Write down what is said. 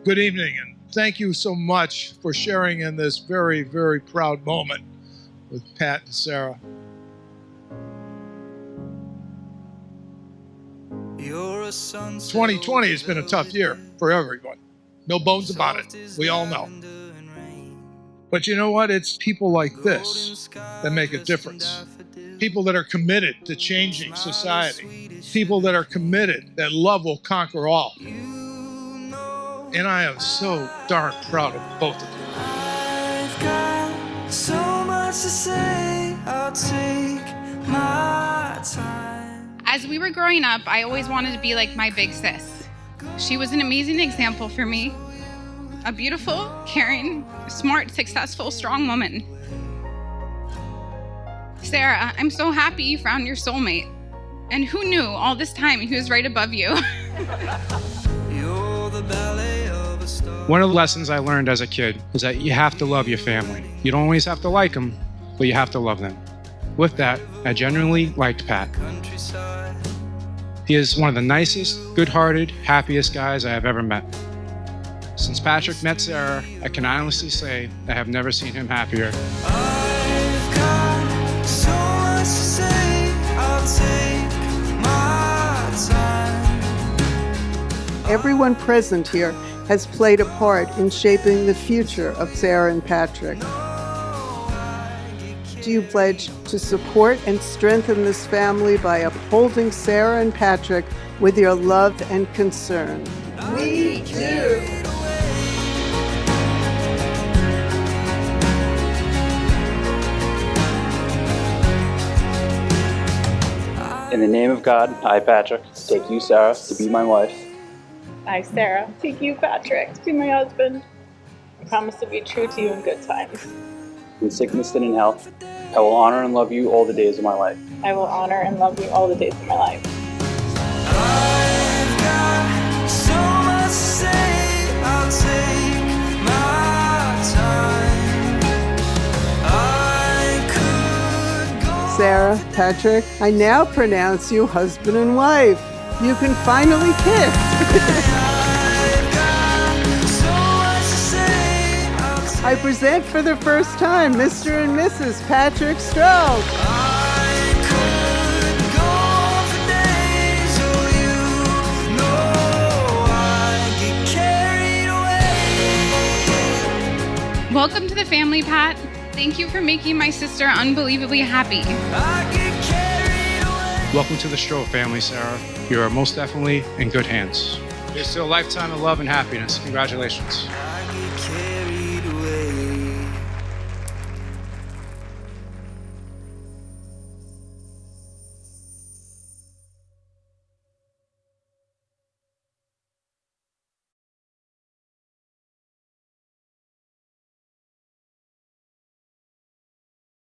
Good evening, and thank you so much for sharing in this very, very proud moment with Pat and Sarah. You're a 2020 has been a tough year for everyone. No bones about it. We all know. But you know what? It's people like this that make a difference. People that are committed to changing society. People that are committed that love will conquer all. And I am so darn proud of both of you. I've got so much to say, I'll take my time. As we were growing up, I always wanted to be like my big sis. She was an amazing example for me. A beautiful, caring, smart, successful, strong woman. Sarah, I'm so happy you found your soulmate. And who knew all this time he was right above you? You're the ballet of a star. One of the lessons I learned as a kid is that you have to love your family. You don't always have to like them, but you have to love them. With that, I genuinely liked Pat. Countryside. He is one of the nicest, good-hearted, happiest guys I have ever met. Since Patrick met Sarah, I can honestly say I have never seen him happier. I've got so much to say, I'll take my time. Everyone present here has played a part in shaping the future of Sarah and Patrick. Do you pledge to support and strengthen this family by upholding Sarah and Patrick with your love and concern? We do. In the name of God, I, Patrick, take you, Sarah, to be my wife. I, Sarah, take you, Patrick, to be my husband. I promise to be true to you in good times. In sickness and in health, I will honor and love you all the days of my life. I will honor and love you all the days of my life. I've got so much to say, I'll take my time. I could go. Sarah, Patrick, I now pronounce you husband and wife. You can finally kiss. I've got so much to say, I'll take. I present for the first time Mr. and Mrs. Patrick Stroh. I could go on for days, oh, you know I get carried away. Welcome to the family, Pat. Thank you for making my sister unbelievably happy. I get carried away. Welcome to the Stroh family, Sarah. You are most definitely in good hands. Here's to a lifetime of love and happiness. Congratulations.